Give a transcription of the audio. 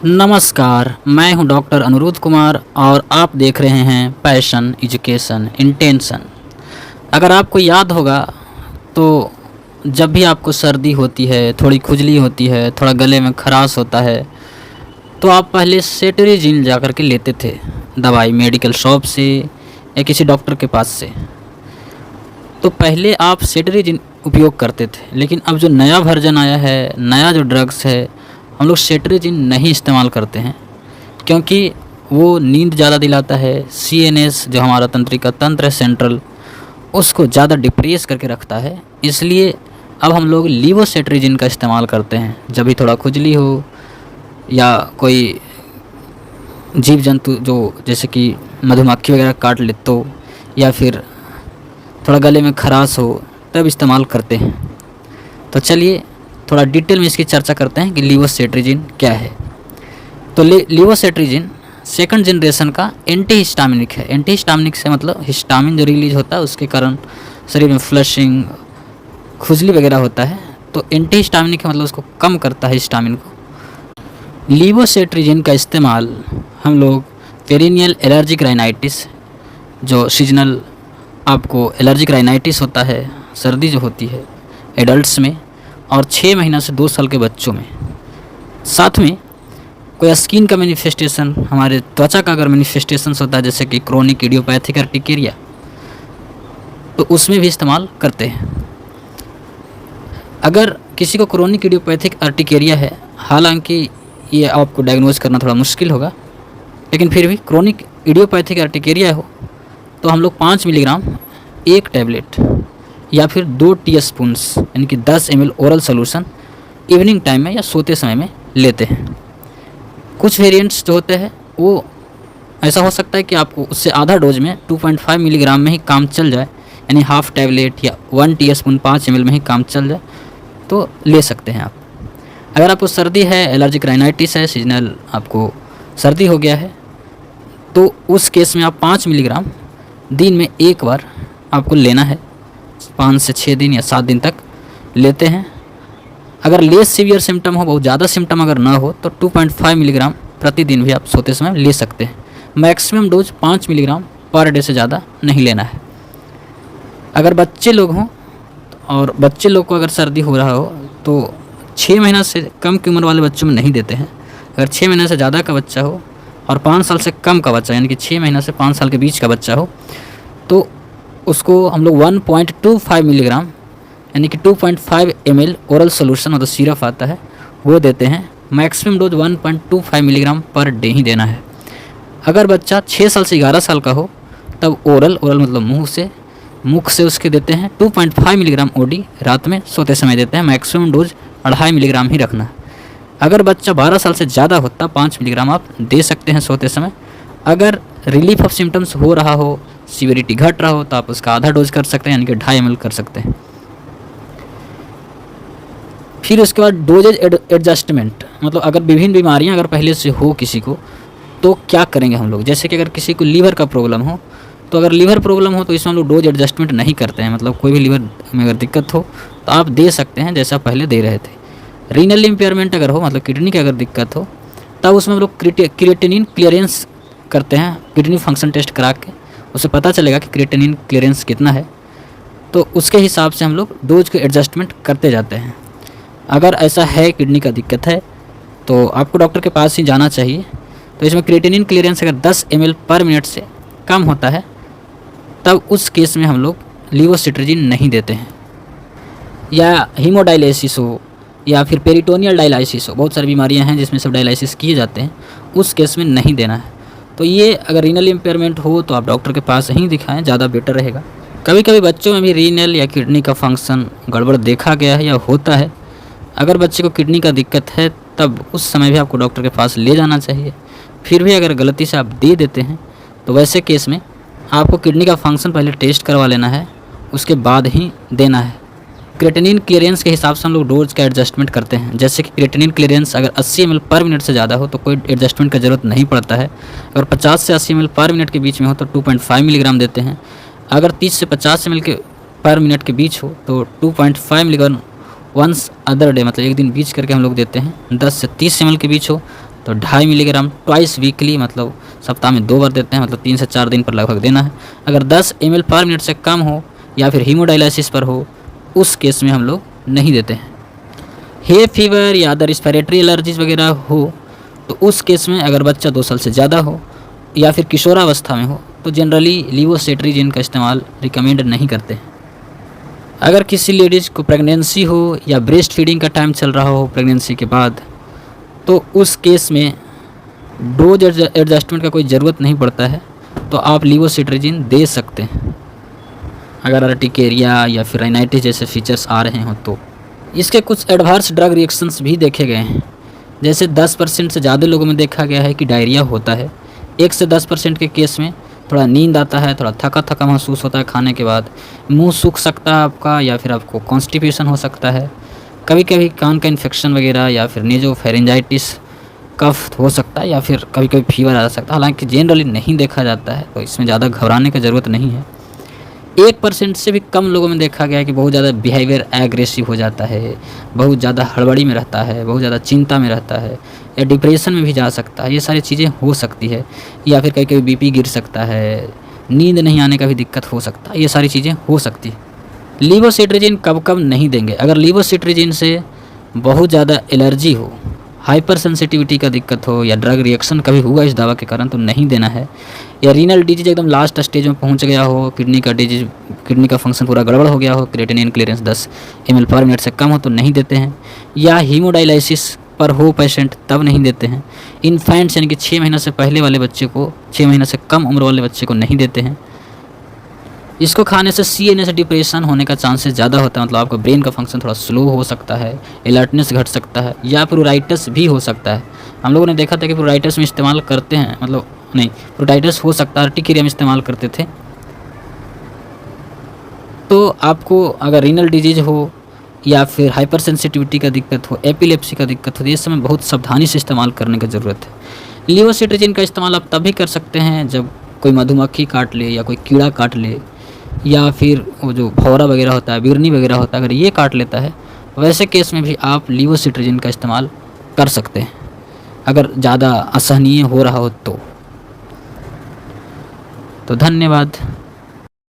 नमस्कार, मैं हूं डॉक्टर अनुरुद्ध कुमार और आप देख रहे हैं पैशन एजुकेशन इंटेंशन। अगर आपको याद होगा तो जब भी आपको सर्दी होती है, थोड़ी खुजली होती है, थोड़ा गले में खराश होता है, तो आप पहले सेटरीजिन जा कर के लेते थे दवाई मेडिकल शॉप से या किसी डॉक्टर के पास से। तो पहले आप सेटरीजिन उपयोग करते थे, लेकिन अब जो नया वर्जन आया है, नया जो ड्रग्स है, हम लोग सेटरीजिन नहीं इस्तेमाल करते हैं क्योंकि वो नींद ज़्यादा दिलाता है। सीएनएस जो हमारा तंत्रिका तंत्र है सेंट्रल, उसको ज़्यादा डिप्रेस करके रखता है। इसलिए अब हम लोग लीवोसेट्रिजिन का इस्तेमाल करते हैं जब भी थोड़ा खुजली हो या कोई जीव जंतु जो जैसे कि मधुमक्खी वगैरह काट ले तो, या फिर थोड़ा गले में खराश हो, तब इस्तेमाल करते हैं। तो चलिए थोड़ा डिटेल में इसकी चर्चा करते हैं कि लीवोसेट्रिजिन क्या है। तो लीवोसेट्रिजिन सेकंड जनरेशन का एंटीहिस्टामिनिक है। एंटीहिस्टामिनिक से मतलब हिस्टामिन जो रिलीज होता है उसके कारण शरीर में फ्लशिंग, खुजली वगैरह होता है, तो एंटीहिस्टामिनिक है मतलब उसको कम करता है हिस्टामिन को। लीवोसेट्रिजिन का इस्तेमाल हम लोग पेरिनियल एलर्जिक राइनाइटिस, जो सीजनल आपको एलर्जिक राइनाइटिस होता है, सर्दी जो होती है एडल्ट्स में, और 6 महीना से 2 साल के बच्चों में, साथ में कोई स्किन का मैनिफेस्टेशन, हमारे त्वचा का अगर मैनिफेस्टेशन होता है जैसे कि क्रोनिक इडियोपैथिक अर्टिकेरिया, तो उसमें भी इस्तेमाल करते हैं। अगर किसी को क्रोनिक इडियोपैथिक अर्टिकेरिया है, हालांकि ये आपको डायग्नोज करना थोड़ा मुश्किल होगा, लेकिन फिर भी क्रोनिक इडियोपैथिक अर्टिकेरिया हो तो हम लोग 5 मिलीग्राम एक टैबलेट या फिर 2 टीस्पून्स यानी कि 10 ml oral solution evening time में या सोते समय में लेते हैं। कुछ वेरिएंट्स जो होते हैं वो ऐसा हो सकता है कि आपको उससे आधा डोज में 2.5 मिलीग्राम में ही काम चल जाए, यानी हाफ टैबलेट या 1 टीस्पून 5 ml में ही काम चल जाए, तो ले सकते हैं आप। अगर आपको सर्दी है, एलर्जिक राइनाइटिस है, सीजनल आपको सर्दी हो गया है, तो उस केस में आप 5 मिलीग्राम दिन में एक बार आपको लेना है। 5 से 6 दिन या 7 दिन तक लेते हैं। अगर लेस सीवियर सिम्टम हो, बहुत ज़्यादा सिम्टम अगर ना हो, तो 2.5 मिलीग्राम प्रतिदिन भी आप सोते समय ले सकते हैं। Maximum dose 5 milligram per day से ज़्यादा नहीं लेना है। अगर बच्चे लोग हों और बच्चे लोग को अगर सर्दी हो रहा हो तो 6 महीना से कम की उम्र वाले बच्चों में नहीं देते हैं। अगर 6 महीने से ज़्यादा का बच्चा हो और 5 साल से कम का बच्चा, यानी कि 6 महीना से 5 साल के बीच का बच्चा हो, तो उसको हम लोग 1.25 मिलीग्राम यानी कि 2.5 ml ओरल सोल्यूशन मतलब सिरप आता है वो देते हैं। Maximum dose 1.25 milligram per day ही देना है। अगर बच्चा 6 साल से 11 साल का हो तब ओरल मतलब मुख से उसके देते हैं 2.5 मिलीग्राम ओडी रात में सोते समय देते हैं। मैक्सिमम डोज 2.5 मिलीग्राम ही रखना है। अगर बच्चा 12 साल से ज़्यादा हो तब 5 मिलीग्राम आप दे सकते हैं सोते समय। अगर रिलीफ ऑफ सिम्टम्स हो रहा हो, सीवियरिटी घट रहा हो, तो आप उसका आधा डोज कर सकते हैं, यानी कि 2.5 ml कर सकते हैं। फिर उसके बाद डोजेज एडजस्टमेंट, मतलब अगर विभिन्न बीमारियां अगर पहले से हो किसी को तो क्या करेंगे हम लोग। जैसे कि अगर किसी को लीवर का प्रॉब्लम हो, तो अगर लीवर प्रॉब्लम हो तो इसमें हम लोग डोज एडजस्टमेंट नहीं करते हैं। मतलब कोई भी लीवर में अगर दिक्कत हो तो आप दे सकते हैं जैसा पहले दे रहे थे। रीनल इम्पेयरमेंट अगर हो, मतलब किडनी की अगर दिक्कत हो, तब उसमें हम लोग क्रिएटिनिन क्लियरेंस करते हैं। किडनी फंक्शन टेस्ट करा के उसे पता चलेगा कि क्रिएटिनिन क्लियरेंस कितना है, तो उसके हिसाब से हम लोग डोज के एडजस्टमेंट करते जाते हैं। अगर ऐसा है किडनी का दिक्कत है तो आपको डॉक्टर के पास ही जाना चाहिए। तो इसमें क्रिएटिनिन क्लियरेंस अगर 10 ml पर मिनट से कम होता है तब उस केस में हम लोग लीवोसेट्रिजिन नहीं देते हैं। या हीमोडायलिसिस हो या फिर पेरिटोनियल डायलिसिस हो, बहुत सारी बीमारियां हैं जिसमें सब डायलिसिस किए जाते हैं, उस केस में नहीं देना है। तो ये अगर रीनल इम्पेयरमेंट हो तो आप डॉक्टर के पास ही दिखाएं, ज़्यादा बेटर रहेगा। कभी कभी बच्चों में भी रीनल या किडनी का फंक्शन गड़बड़ देखा गया है या होता है। अगर बच्चे को किडनी का दिक्कत है तब उस समय भी आपको डॉक्टर के पास ले जाना चाहिए। फिर भी अगर गलती से आप दे देते हैं तो वैसे केस में आपको किडनी का फंक्शन पहले टेस्ट करवा लेना है, उसके बाद ही देना है। क्रिएटिनिन क्लियरेंस के हिसाब से हम लोग डोज का एडजस्टमेंट करते हैं। जैसे कि क्रिएटिनिन क्लियरेंस अगर 80 ml पर मिनट से ज़्यादा हो तो कोई एडजस्टमेंट का ज़रूरत नहीं पड़ता है। अगर 50 से 80 ml पर मिनट के बीच में हो तो 2.5 मिलीग्राम देते हैं। अगर 30 से 50 ml के पर मिनट के बीच हो तो 2.5 मिलीग्राम वंस अदर डे, मतलब एक दिन बीच करके हम लोग देते हैं। 10 से 30 ml के बीच हो तो 2.5 मिलीग्राम ट्वाइस वीकली, मतलब सप्ताह में 2 बार देते हैं, मतलब 3 से 4 दिन पर लगभग देना है। अगर 10 ml पर मिनट से कम हो या फिर हीमोडायलिसिस पर हो, उस केस में हम लोग नहीं देते हैं। हे फीवर या अदर रिस्पिरेटरी एलर्जीज वगैरह हो, तो उस केस में अगर बच्चा 2 साल से ज़्यादा हो या फिर किशोरावस्था में हो, तो जनरली लीवोसिट्रीजिन का इस्तेमाल रिकमेंड नहीं करते हैं। अगर किसी लेडीज़ को प्रेगनेंसी हो या ब्रेस्ट फीडिंग का टाइम चल रहा हो प्रेगनेंसी के बाद, तो उस केस में डोज एडजस्टमेंट का कोई ज़रूरत नहीं पड़ता है, तो आप लीवोसिट्रीजिन दे सकते हैं अगर अर्टिकेरिया या फिर राइनाइटिस जैसे फीचर्स आ रहे हों तो। इसके कुछ एडवर्स ड्रग रिएक्शंस भी देखे गए हैं, जैसे 10% से ज़्यादा लोगों में देखा गया है कि डायरिया होता है। 1 से 10% के केस में थोड़ा नींद आता है, थोड़ा थका थका महसूस होता है खाने के बाद, मुंह सूख सकता है आपका, या फिर आपको कॉन्स्टिपेशन हो सकता है, कभी कभी कान का इन्फेक्शन वगैरह या फिर नेजोफेरेंजाइटिस कफ हो सकता है, या फिर कभी कभी फीवर आ सकता है। हालांकि जनरली नहीं देखा जाता है, तो इसमें ज़्यादा घबराने की ज़रूरत नहीं है। 1% से भी कम लोगों में देखा गया है कि बहुत ज़्यादा बिहेवियर एग्रेसिव हो जाता है, बहुत ज़्यादा हड़बड़ी में रहता है, बहुत ज़्यादा चिंता में रहता है, या डिप्रेशन में भी जा सकता है। ये सारी चीज़ें हो सकती है, या फिर कभी कभी बीपी गिर सकता है, नींद नहीं आने का भी दिक्कत हो सकता है, ये सारी चीज़ें हो सकती है। लीवोसिट्रीजिन कब कब नहीं देंगे? अगर लीवोसिट्रीजिन से बहुत ज़्यादा एलर्जी हो, हाइपर सेंसिटिविटी का दिक्कत हो, या ड्रग रिएक्शन कभी हुआ इस दवा के कारण, तो नहीं देना है। या रीनल डिजीज एकदम लास्ट स्टेज में पहुंच गया हो, किडनी का फंक्शन पूरा गड़बड़ हो गया हो, क्रिएटिनिन क्लियरेंस 10 ml पर मिनट से कम हो, तो नहीं देते हैं। या हीमोडायलिसिस पर हो पेशेंट, तब नहीं देते हैं। इन्फेंट्स यानी कि 6 महीना से पहले वाले बच्चे को, 6 महीना से कम उम्र वाले बच्चे को नहीं देते हैं। इसको खाने से CNS डिप्रेशन होने का चांसेस ज़्यादा होता है, मतलब आपका ब्रेन का फंक्शन थोड़ा स्लो हो सकता है, अलर्टनेस घट सकता है, या प्रूराइटिस भी हो सकता है। हम लोगों ने देखा था कि प्रूराइटिस में इस्तेमाल करते हैं, मतलब नहीं, प्रूराइटिस हो सकता है, अर्टिकेरिया में इस्तेमाल करते थे। तो आपको अगर रीनल डिजीज हो या फिर हाइपर सेंसिटिविटी का दिक्कत हो, एपिलेप्सी का दिक्कत हो, तो इस समय बहुत सावधानी से इस्तेमाल करने की ज़रूरत है। लीवोसिट्रीजिन का इस्तेमाल आप तभी कर सकते हैं जब कोई मधुमक्खी काट ले या कोई कीड़ा काट ले, या फिर वो जो भौरा वगैरह होता है, बिरनी वगैरह होता है, अगर ये काट लेता है, वैसे केस में भी आप लीवोसिट्रीजिन का इस्तेमाल कर सकते हैं अगर ज़्यादा असहनीय हो रहा हो तो। धन्यवाद।